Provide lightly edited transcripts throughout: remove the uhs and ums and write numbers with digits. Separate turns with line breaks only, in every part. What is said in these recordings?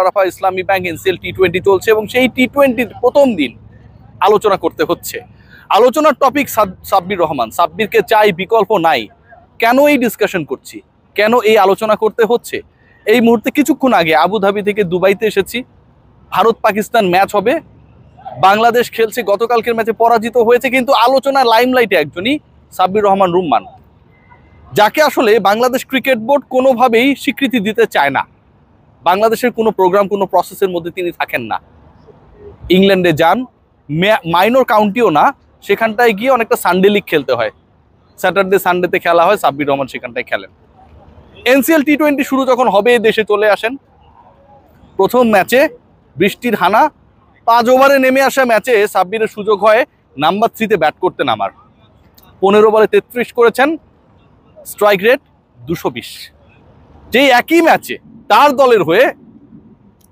আরাফা ইসলামী bank NCL টি-20 চলছে এবং সেই টি-20 প্রথম দিন আলোচনা করতে হচ্ছে। আলোচনার টপিক সাব্বির রহমান। সাব্বিরকে চাই, বিকল্প নাই। কেন এই ডিসকাশন করছি, কেন এই আলোচনা করতে হচ্ছে? এই মুহূর্তে কিছুক্ষণ আগে আবুধাবি থেকে দুবাইতে এসেছি। ভারত পাকিস্তান ম্যাচ হবে, বাংলাদেশ খেলছে, গতকালকের ম্যাচে পরাজিত হয়েছে, কিন্তু আলোচনার লাইমলাইটে একজনই সাব্বির রহমান রুম্মান, যাকে আসলে বাংলাদেশ ক্রিকেট বোর্ড কোনোভাবেই স্বীকৃতি দিতে চায় না। বাংলাদেশের কোনো প্রোগ্রাম, কোনো প্রসেসের মধ্যে তিনি থাকেন না। ইংল্যান্ডে যান, মাইনর কাউন্টিও না, সেখানটায় গিয়ে অনেকটা সানডে লিগ খেলতে হয়, স্যাটারডে সানডেতে খেলা হয়, সাব্বির রহমান সেখানটায় খেলেন। এনসিএল টি-20 শুরু যখন হবে দেশে চলে আসেন। প্রথম ম্যাচে বৃষ্টির হানা, 5 ওভারে নেমে আসা ম্যাচে সাব্বিরের সুযোগ হয় নাম্বার 3-তে ব্যাট করতে নামার। 15 বলে 33 করেছেন, স্ট্রাইক রেট 220। যেই একই ম্যাচে তার দলের হয়ে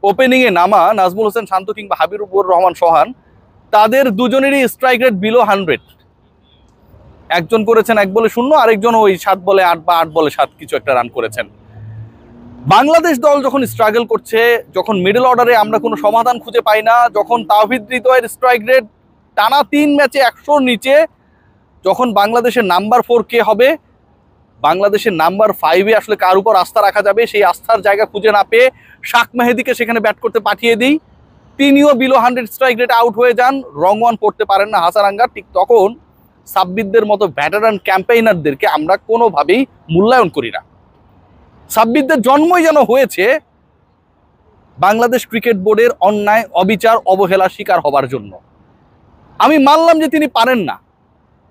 ওপেনিংয়ে নামা নাজমুল হোসেন শান্ত কিংবা হাবিবুর রহমান সোহান, তাদের দুজনেরই স্ট্রাইক রেট বিলো 100। একজন করেছেন 1 বলে 0, আরেকজন ওই 7 বলে 8 বা 8 বলে 7 কিছু একটা রান করেছেন। বাংলাদেশ দল যখন স্ট্রাগল করছে, যখন মিডল অর্ডারে আমরা কোনো সমাধান খুঁজে পাই না, যখন তাওহিদ হৃদয়ের স্ট্রাইক রেট টানা 3 ম্যাচে 100-র নিচে, যখন বাংলাদেশের নাম্বার 4 কে হবে, বাংলাদেশের নাম্বার 5-এ আসলে কার উপর আস্থা রাখা যাবে, সেই আস্থার জায়গা খুঁজে না পেয়ে শাক মেহেদিকে সেখানে ব্যাট করতে পাঠিয়ে দিই। তিনিও বিলো 100 স্ট্রাইক রেট আউট হয়ে যান, রং ওয়ান পড়তে পারেন না হাসারাঙ্গা। ঠিক তখন সাব্বিরদের মতো ভ্যাটারান ক্যাম্পেইনারদেরকে আমরা কোনোভাবেই মূল্যায়ন করি না। সাব্বিরদের জন্মই যেন হয়েছে বাংলাদেশ ক্রিকেট বোর্ডের অন্যায়, অবিচার, অবহেলার শিকার হবার জন্য। আমি মানলাম যে তিনি পারেন না,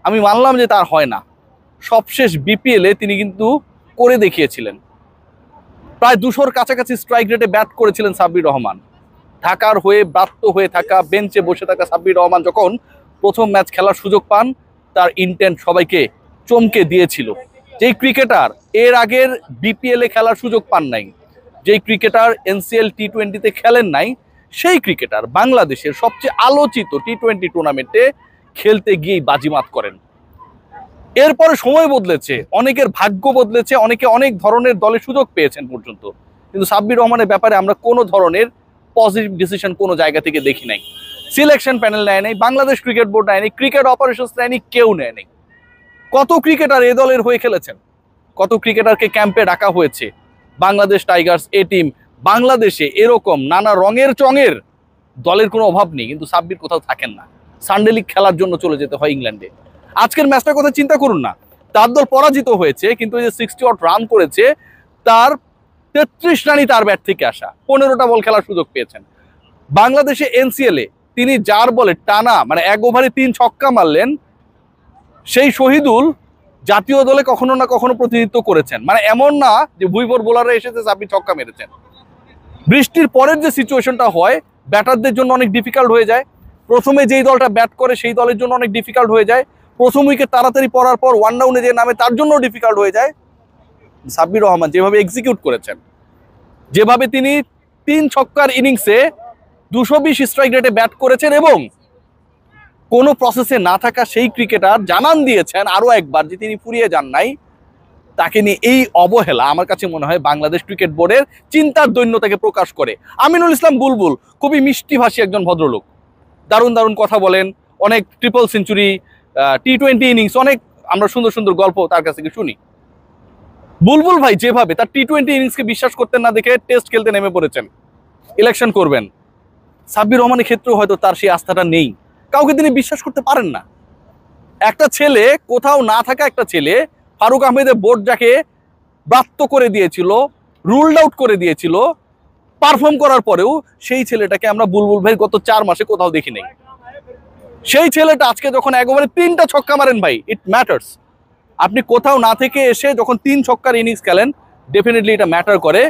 আমি মানলাম যে তার হয় না। সবশেষ বিপিএলে তিনি কিন্তু করে দেখিয়েছিলেন। প্রায় 200-র কাছাকাছি স্ট্রাইক রেটে ব্যাট করেছিলেন সাব্বির রহমান। ঢাকার হয়ে ব্রাত্য হয়ে থাকা, বেঞ্চে বসে থাকা সাব্বির রহমান যখন প্রথম ম্যাচ খেলার সুযোগ পান, তার ইন্টেন্ট সবাইকে চমকে দিয়েছিল। যেই ক্রিকেটার এর আগের বিপিএলে খেলার সুযোগ পান নাই, যেই ক্রিকেটার এনসিএল টি-20-তে খেলেন নাই, সেই ক্রিকেটার বাংলাদেশের সবচেয়ে আলোচিত টি-20 টুর্নামেন্টে খেলতে গিয়েই বাজিমাত করেন। এরপরে সময় বদলেছে, অনেকের ভাগ্য বদলেছে, অনেকে অনেক ধরনের দলে সুযোগ পেয়েছেন পর্যন্ত, কিন্তু সাব্বির রহমানের ব্যাপারে আমরা কোনো ধরনের পজিটিভ ডিসিশন কোনো জায়গা থেকে দেখি নাই। সিলেকশন প্যানেল নেয় নাই, বাংলাদেশ ক্রিকেট বোর্ড নেয় নাই, ক্রিকেট অপারেশনস নেয়নি, কেউ নেয় নাই। কত ক্রিকেটার এ দলের হয়ে খেলেছেন, কত ক্রিকেটারকে ক্যাম্পে ডাকা হয়েছে। বাংলাদেশ টাইগার্স, এ টিম, বাংলাদেশে এরকম নানা রঙের চঙের দলের কোনো অভাব নেই, কিন্তু সাব্বির কোথাও থাকেন না। সানডে লিগ খেলার জন্য চলে যেতে হয় ইংল্যান্ডে। আজকের ম্যাচটার কথা চিন্তা করুন না, তার দল পরাজিত হয়েছে, কিন্তু এই যে 60 রান করেছে, তার 33 রানই তার ব্যাট থেকে আসা। 15টা বল খেলার সুযোগ পেয়েছেন। বাংলাদেশে এনসিএলে তিনি যার বলে টানা 1 ওভারে 3 ছক্কা মারলেন, সেই শহীদুল জাতীয় দলে কখনো না কখনো প্রতিনিধিত্ব করেছেন। এমন না যে ভুইভর বোলাররা এসেছে সাব্বির ছক্কা মেরেছেন। বৃষ্টির পরের যে সিচুয়েশনটা হয়, ব্যাটারদের জন্য অনেক ডিফিকাল্ট হয়ে যায়। প্রথমে যেই দলটা ব্যাট করে সেই দলের জন্য অনেক ডিফিকাল্ট হয়ে যায়। প্রথম উইকেট তাড়াতাড়ি পড়ার পর ওয়ান ডাউনে যে নামে তার জন্য ডিফিকাল্ট হয়ে যায়। সাব্বির রহমান যেভাবে এক্সিকিউট করেছেন, যেভাবে তিনি 3 ছক্কার ইনিংসে 220 স্ট্রাইক রেটে ব্যাট করেছেন এবং কোনো প্রসেসে না থাকা সেই ক্রিকেটার জানান দিয়েছেন আরো একবার যে তিনি ফুরিয়ে যান নাই, তাকে নিয়ে এই অবহেলা আমার কাছে মনে হয় বাংলাদেশ ক্রিকেট বোর্ডের চিন্তার দৈন্যতাকে প্রকাশ করে। আমিনুল ইসলাম বুলবুল খুবই মিষ্টিভাষী একজন ভদ্রলোক, দারুণ দারুণ কথা বলেন, অনেক ট্রিপল সেঞ্চুরি, টি-20 ইনিংস, অনেক আমরা সুন্দর সুন্দর গল্প তার কাছ থেকে শুনি। বুলবুল ভাই যেভাবে তার টি-20 ইনিংসকে বিশ্বাস করতেন না দেখে টেস্ট খেলতে নেমে পড়েছেন, ইলেকশন করবেন, সাব্বির রহমানের ক্ষেত্রেও হয়তো তার সেই আস্থাটা নেই। কাউকে তিনি বিশ্বাস করতে পারেন না। একটা ছেলে, কোথাও না থাকা একটা ছেলে, ফারুক আহমেদের বোর্ড যাকে ব্রাত্য করে দিয়েছিল, রুলড আউট করে দিয়েছিল, পারফর্ম করার পরেও সেই ছেলেটাকে আমরা বুলবুল ভাই গত 4 মাসে কোথাও দেখি নাই। সেই ছেলেটা আজকে যখন 1 ওভারে 3টা ছক্কা মারেন ভাই, ইট ম্যাটার্স। আপনি কোথাও না থেকে এসে যখন 3 ছক্কার ইনিংস খেলেন, ডেফিনেটলি এটা ম্যাটার করে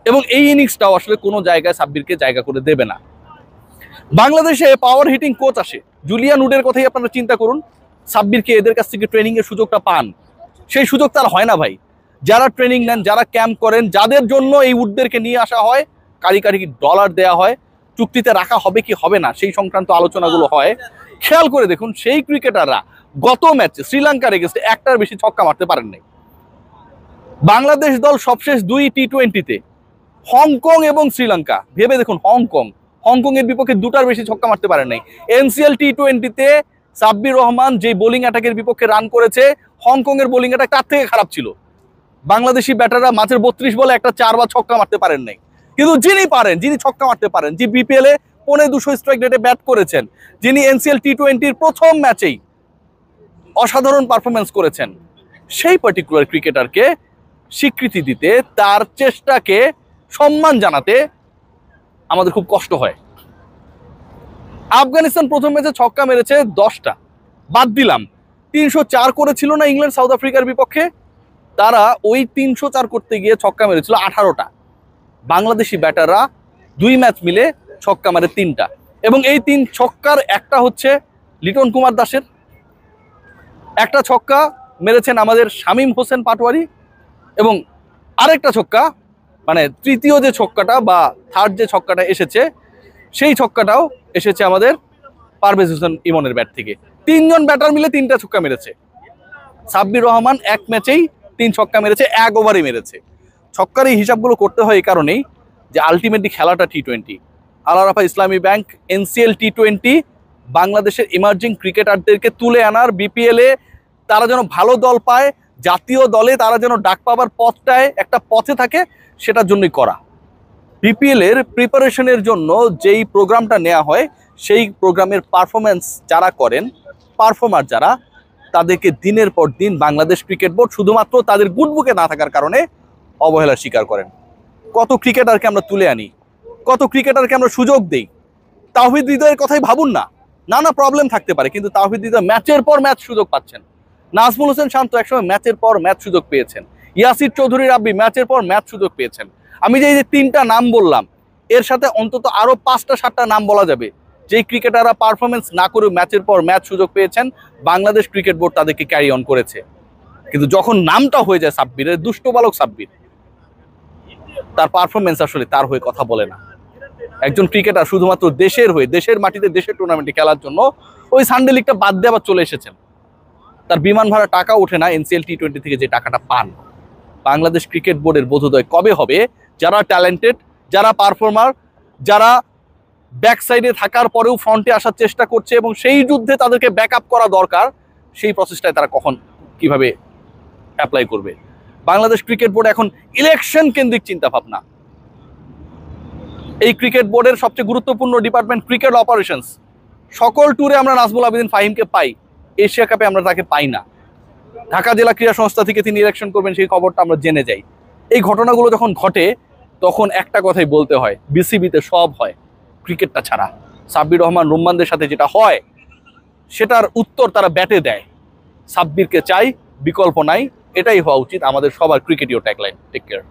এবং এই ইনিংসটাও আসলে কোনো জায়গায় সাব্বিরকে জায়গা করে দেবে না। বাংলাদেশে পাওয়ার হিটিং কোচ আসে, জুলিয়ান উডের কথাই আপনারা চিন্তা করুন। সাব্বিরকে এদের কাছ থেকে ট্রেনিং এর সুযোগটা পান, সেই সুযোগ তার হয় না ভাই। যারা ট্রেনিং নেন, যারা ক্যাম্প করেন, যাদের জন্য এই উডদেরকে নিয়ে আসা হয়, কারি কারি ডলার দেওয়া হয়, চুক্তিতে রাখা হবে কি হবে না সেই সংক্রান্ত আলোচনাগুলো হয়। খেয়াল করে দেখুন, সেই ক্রিকেটাররা গত ম্যাচে শ্রীলঙ্কার এগেইনস্টে একটার বেশি ছক্কা মারতে পারেন নাই। বাংলাদেশ দল সবশেষ 2 টি-20-তে হংকং এবং শ্রীলঙ্কা ভেবে দেখুন, হংকং এর বিপক্ষে দুটার বেশি ছক্কা মারতে পারেন নাই। এনসিএল টি-20তে সাব্বির রহমান যে বোলিং অ্যাটাকের বিপক্ষে রান করেছে, হংকং এর বোলিং অ্যাটাক তার থেকে খারাপ ছিল। বাংলাদেশি ব্যাটাররা মাঝের 32 বলে একটা 4 বা ছক্কা মারতে পারেন নাই। কিন্তু যিনি ছক্কা মারতে পারেন, যিনি বিপিএল এ 2.5 স্ট্রাইক রেটে ব্যাট করেছেন, যিনি এনসিএল টি-20-র প্রথম ম্যাচেই অসাধারণ পারফরমেন্স করেছেন, সেই পার্টিকুলার ক্রিকেটারকে স্বীকৃতি দিতে, তার চেষ্টাকে সম্মান জানাতে আমাদের খুব কষ্ট হয়। আফগানিস্তান প্রথম ম্যাচে ছক্কা মেরেছে 10টা, বাদ দিলাম 304 করেছিল না ইংল্যান্ড সাউথ আফ্রিকার বিপক্ষে, তারা ওই 304 করতে গিয়ে ছক্কা মেরেছিল 18টা। বাংলাদেশি ব্যাটাররা 2 ম্যাচ মিলে ছক্কা মারে 3টা, এবং এই 3 ছক্কার একটা হচ্ছে লিটন কুমার দাসের, একটা ছক্কা মেরেছেন আমাদের শামীম হোসেন পাটোয়ারি, এবং আরেকটা ছক্কা মানে তৃতীয় যে ছক্কাটা বা থার্ড যে ছক্কাটা এসেছে, সেই ছক্কাটাও এসেছে আমাদের পারভেজ হোসেন ইমনের ব্যাট থেকে। 3 জন ব্যাটার মিলে 3টা ছক্কা মেরেছে। সাব্বির রহমান এক ম্যাচেই 3 ছক্কা মেরেছে, 1 ওভারে মেরেছে। ছক্কার এই হিসাবগুলো করতে হয় এই কারণেই যে আলটিমেটলি খেলাটা টি-20। আল আরাফাহ ইসলামী ব্যাংক এনসিএল টি-20 বাংলাদেশের ইমার্জিং ক্রিকেটারদেরকে তুলে আনার, বিপিএল এ তারা যেন ভালো দল পায়, জাতীয় দলে তারা যেন ডাক পাবার পথটায় একটা পথে থাকে, সেটার জন্যই করা। বিপিএল এর প্রিপারেশনের জন্য যেই প্রোগ্রামটা নেওয়া হয়, সেই প্রোগ্রামের পারফরমেন্স যারা করেন, পারফর্মার যারা, তাদেরকে দিনের পর দিন বাংলাদেশ ক্রিকেট বোর্ড শুধুমাত্র তাদের গুডবুকে না থাকার কারণে অবহেলার শিকার করেন। কত ক্রিকেটারকে আমরা তুলে আনি, কত ক্রিকেটারকে আমরা সুযোগ দেই। তাওহিদ হৃদয়ের কথাই ভাবুন না, নানা প্রবলেম থাকতে পারে, কিন্তু তাওহিদ হৃদয় ম্যাচের পর ম্যাচ সুযোগ পাচ্ছেন। নাজমুল হোসেন শান্ত একসময় ম্যাচের পর ম্যাচ সুযোগ পেয়েছেন। ইয়াসির চৌধুরী রাব্বি ম্যাচের পর ম্যাচ সুযোগ পেয়েছেন। আমি যে 3টা নাম বললাম, এর সাথে অন্তত আরো 5টা-7টা নাম বলা যাবে, যেই ক্রিকেটাররা পারফরমেন্স না করে ম্যাচের পর ম্যাচ সুযোগ পেয়েছেন, বাংলাদেশ ক্রিকেট বোর্ড তাদেরকে ক্যারি অন করেছে। কিন্তু যখন নামটা হয়ে যায় সাব্বিরের, দুষ্ট বালক সাব্বির, তার পারফরমেন্স আসলে তার হয়ে কথা বলে না। একজন ক্রিকেটার শুধুমাত্র দেশের হয়ে, দেশের মাটিতে, দেশের টুর্নামেন্টে খেলার জন্য ওই সানডে লিগটা বাদ দিয়ে আবার চলে এসেছেন। তার বিমান ভাড়া টাকা ওঠে না এনসিএল টি-20 থেকে যে টাকাটা পান। বাংলাদেশ ক্রিকেট বোর্ডের বোধোদয় কবে হবে, যারা ট্যালেন্টেড, যারা পারফর্মার, যারা ব্যাক সাইডে থাকার পরেও ফ্রন্টে আসার চেষ্টা করছে এবং সেই যুদ্ধে তাদেরকে ব্যাকআপ করা দরকার, সেই প্রসেসটায় তারা কখন কিভাবে অ্যাপ্লাই করবে? বাংলাদেশ ক্রিকেট বোর্ড এখন ইলেকশন কেন্দ্রিক চিন্তা ভাবনা। এই ক্রিকেট বোর্ডের সবচেয়ে গুরুত্বপূর্ণ ডিপার্টমেন্ট ক্রিকেট অপারেশনস, সকল ট্যুরে আমরা নাজমুল আবেদিন ফাহিমকে পাই, এশিয়া কাপে আমরা তাকে পাই না। ঢাকা জেলা ক্রীড়া সংস্থা থেকে তিনি ইলেকশন করবেন, সেই খবরটা আমরা জেনে যাই। এই ঘটনাগুলো যখন ঘটে, তখন একটা কথাই বলতে হয়, বিসিবিতে সব হয়, ক্রিকেটটা ছাড়া। সাব্বির রহমান রুম্মানদের সাথে যেটা হয়, সেটার উত্তর তারা ব্যাটে দেয়। সাব্বিরকে চাই, বিকল্প নাই, এটাই হওয়া উচিত আমাদের সবার ক্রিকেটীয় ট্যাগলাইন। Take care.